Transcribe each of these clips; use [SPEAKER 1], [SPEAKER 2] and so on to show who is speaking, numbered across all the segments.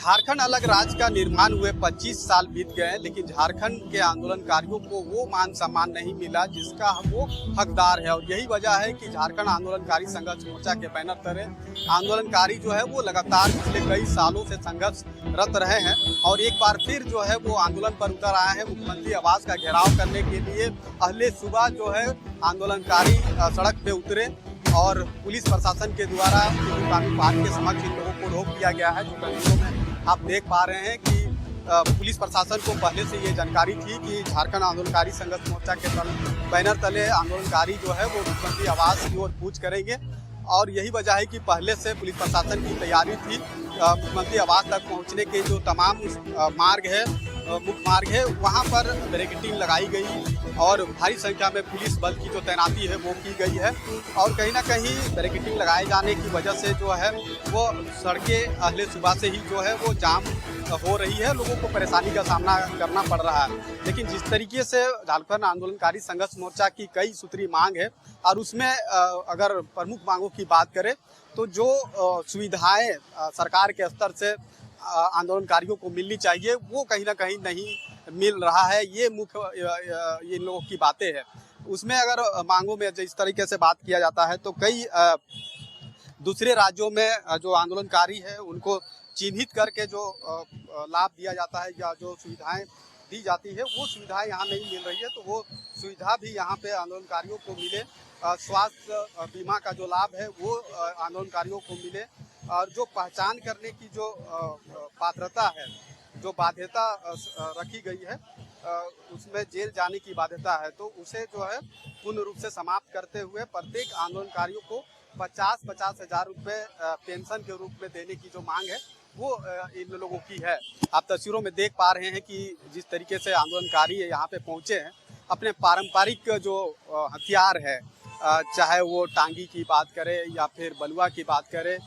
[SPEAKER 1] झारखंड अलग राज्य का निर्माण हुए 25 साल बीत गए, लेकिन झारखंड के आंदोलनकारियों को वो मान सम्मान नहीं मिला जिसका वो हकदार है। और यही वजह है कि झारखंड आंदोलनकारी संघर्ष मोर्चा के बैनर तले आंदोलनकारी जो है वो लगातार पिछले कई सालों से संघर्षरत रहे हैं और एक बार फिर जो है वो आंदोलन पर उतर आए हैं। मुख्यमंत्री आवास का घेराव करने के लिए अहले सुबह जो है आंदोलनकारी सड़क पे उतरे और पुलिस प्रशासन के द्वारा कानून पार्क के समक्ष इन लोगों को रोक दिया गया है। जो तस्वीरों में आप देख पा रहे हैं कि पुलिस प्रशासन को पहले से ये जानकारी थी कि झारखंड आंदोलनकारी संघर्ष मोर्चा के बैनर तले आंदोलनकारी जो है वो मुख्यमंत्री आवास की ओर कूच करेंगे और यही वजह है कि पहले से पुलिस प्रशासन की तैयारी थी। मुख्यमंत्री आवास तक पहुंचने के जो तमाम मार्ग है, मुख्य मार्ग है, वहां पर बैरिकेडिंग लगाई गई और भारी संख्या में पुलिस बल की जो तैनाती है वो की गई है। और कहीं ना कहीं बैरिकेडिंग लगाए जाने की वजह से जो है वो सड़कें अहले सुबह से ही जो है वो जाम हो रही है, लोगों को परेशानी का सामना करना पड़ रहा है। लेकिन जिस तरीके से झारखंड आंदोलनकारी संघर्ष मोर्चा की कई सूत्री मांग है और उसमें अगर प्रमुख मांगों की बात करें तो जो सुविधाएं सरकार के स्तर से आंदोलनकारियों को मिलनी चाहिए वो कहीं ना कहीं नहीं मिल रहा है। ये मुख्य इन लोगों की बातें हैं। उसमें अगर मांगों में जिस तरीके से बात किया जाता है तो कई दूसरे राज्यों में जो आंदोलनकारी है उनको चिन्हित करके जो लाभ दिया जाता है या जो सुविधाएं दी जाती है वो सुविधाएं यहाँ नहीं मिल रही है, तो वो सुविधा भी यहाँ पे आंदोलनकारियों को मिले। स्वास्थ्य बीमा का जो लाभ है वो आंदोलनकारियों को मिले और जो पहचान करने की जो पात्रता है, जो बाध्यता रखी गई है उसमें जेल जाने की बाध्यता है, तो उसे जो है पूर्ण रूप से समाप्त करते हुए प्रत्येक आंदोलनकारियों को 50-50 हज़ार रुपये पेंशन के रूप में देने की जो मांग है वो इन लोगों की है। आप तस्वीरों में देख पा रहे हैं कि जिस तरीके से आंदोलनकारी यहाँ पे पहुँचे हैं अपने पारंपरिक जो हथियार है, चाहे वो टांगी की बात करें या फिर बलुआ की बात करें,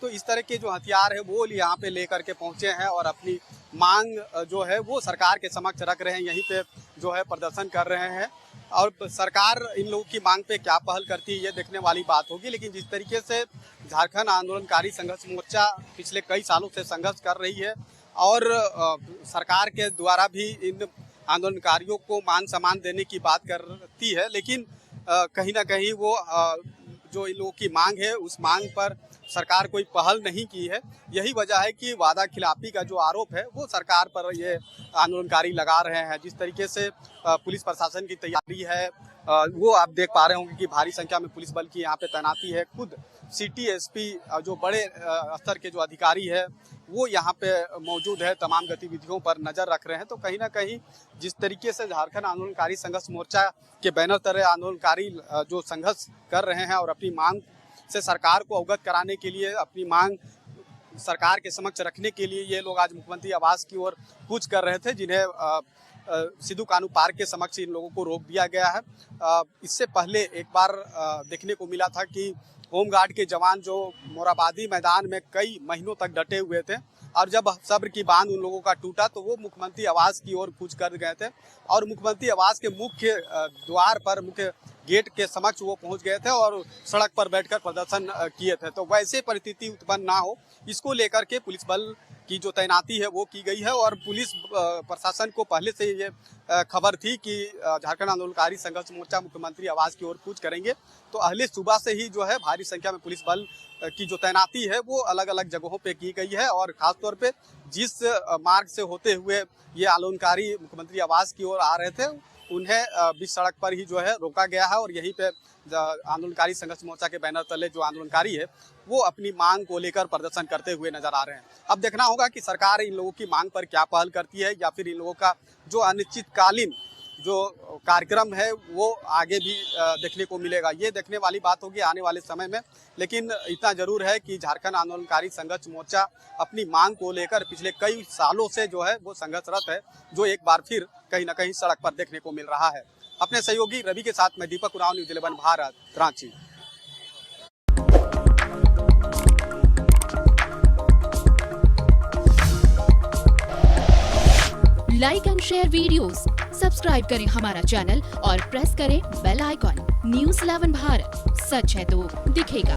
[SPEAKER 1] तो इस तरह के जो हथियार है वो यहाँ पे लेकर के पहुँचे हैं और अपनी मांग जो है वो सरकार के समक्ष रख रहे हैं, यहीं पे जो है प्रदर्शन कर रहे हैं। और सरकार इन लोगों की मांग पे क्या पहल करती है ये देखने वाली बात होगी। लेकिन जिस तरीके से झारखंड आंदोलनकारी संघर्ष मोर्चा पिछले कई सालों से संघर्ष कर रही है और सरकार के द्वारा भी इन आंदोलनकारियों को मान सम्मान देने की बात करती है, लेकिन कहीं ना कहीं वो जो इन लोगों की मांग है उस मांग पर सरकार कोई पहल नहीं की है। यही वजह है कि वादा खिलाफी का जो आरोप है वो सरकार पर ये आंदोलनकारी लगा रहे हैं। जिस तरीके से पुलिस प्रशासन की तैयारी है वो आप देख पा रहे होंगे कि भारी संख्या में पुलिस बल की यहाँ पे तैनाती है। खुद सिटी एसपी जो बड़े स्तर के जो अधिकारी है वो यहाँ पे मौजूद है, तमाम गतिविधियों पर नज़र रख रहे हैं। तो कहीं ना कहीं जिस तरीके से झारखंड आंदोलनकारी संघर्ष मोर्चा के बैनर तले आंदोलनकारी जो संघर्ष कर रहे हैं और अपनी मांग से सरकार को अवगत कराने के लिए, अपनी मांग सरकार के समक्ष रखने के लिए ये लोग आज मुख्यमंत्री आवास की ओर कूच कर रहे थे, जिन्हें सिद्धू कानू पार्क के समक्ष इन लोगों को रोक दिया गया है। इससे पहले एक बार देखने को मिला था कि होमगार्ड के जवान जो मोराबादी मैदान में कई महीनों तक डटे हुए थे और जब सब्र की बांध उन लोगों का टूटा तो वो मुख्यमंत्री आवास की ओर कूच कर गए थे और मुख्यमंत्री आवास के मुख्य द्वार पर, मुख्य गेट के समक्ष वो पहुंच गए थे और सड़क पर बैठकर प्रदर्शन किए थे। तो वैसे परिस्थिति उत्पन्न ना हो इसको लेकर के पुलिस बल की जो तैनाती है वो की गई है और पुलिस प्रशासन को पहले से ये खबर थी कि झारखंड आंदोलनकारी संघर्ष मोर्चा मुख्यमंत्री आवास की ओर कूच करेंगे, तो अहले सुबह से ही जो है भारी संख्या में पुलिस बल की जो तैनाती है वो अलग अलग जगहों पे की गई है और खासतौर पे जिस मार्ग से होते हुए ये आंदोलनकारी मुख्यमंत्री आवास की ओर आ रहे थे उन्हें बीच सड़क पर ही जो है रोका गया है और यहीं पे आंदोलनकारी संघर्ष मोर्चा के बैनर तले जो आंदोलनकारी है वो अपनी मांग को लेकर प्रदर्शन करते हुए नजर आ रहे हैं। अब देखना होगा कि सरकार इन लोगों की मांग पर क्या पहल करती है या फिर इन लोगों का जो अनिश्चितकालीन जो कार्यक्रम है वो आगे भी देखने को मिलेगा। ये देखने वाली बात होगी आने वाले समय में। लेकिन इतना जरूर है कि झारखंड आंदोलनकारी संघर्ष मोर्चा अपनी मांग को लेकर पिछले कई सालों से जो है वो संघर्षरत है, जो एक बार फिर कहीं ना कहीं सड़क पर देखने को मिल रहा है। अपने सहयोगी रवि के साथ मैं Deepak Oraon, news 11 Bharat, Ranchi.
[SPEAKER 2] Like and share videos, subscribe करें हमारा चैनल और प्रेस करें बेल आइकॉन। न्यूज़ 11 भारत, सच है तो दिखेगा।